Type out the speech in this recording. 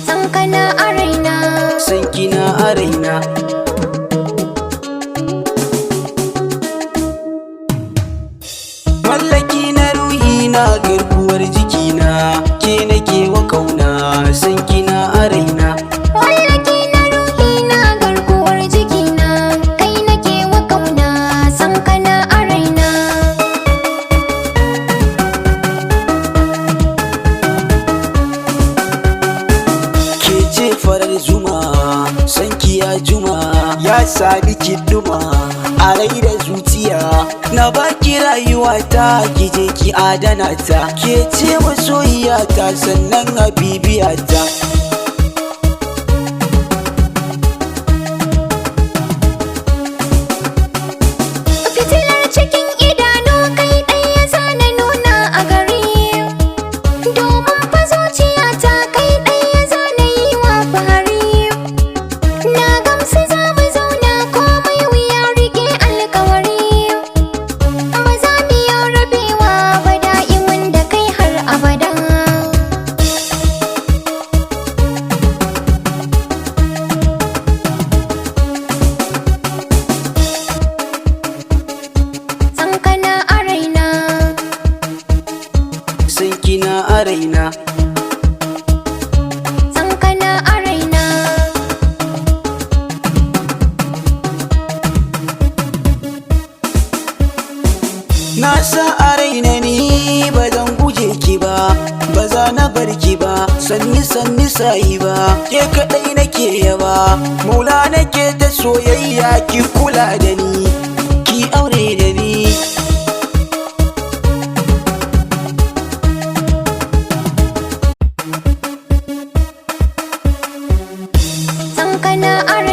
Sankana a raina, sankina a raina. Mallaki na ruhina, garkuwar jikina, ke nake wa kauna, sankina a raina. mallaki na ruhina, garkuwar jikina, kai nake wa kauna, sankana a raina. Ke ce farar zuma, sanki ya juma, ya sami kiɗuma a rai da zuciya. Na baki rayuwata, ki je ki adana ta. Ke ce masoyiyata, sannan habibiyata. Fitilar cikin idanu, kai ɗaya zana nuna a gari. Domin fa zuciyata, kai ɗaya zana yi wa fahari. Na gamsu za mu zauna, komai wuya riƙe alƙawari. Ba za mu yi rabewa ba, da'imin da kai har abada. Sankana a raina, Sankina a raina. sankana a raina. Na sa a raina ni ba zan guje ki ba, ba za na bar ki ba, sanni sanni sayi ba. Ke kaɗai nake yaba, maula nake ta soyayya, ki kula da ni, ki aure da ni. Sankana a raina.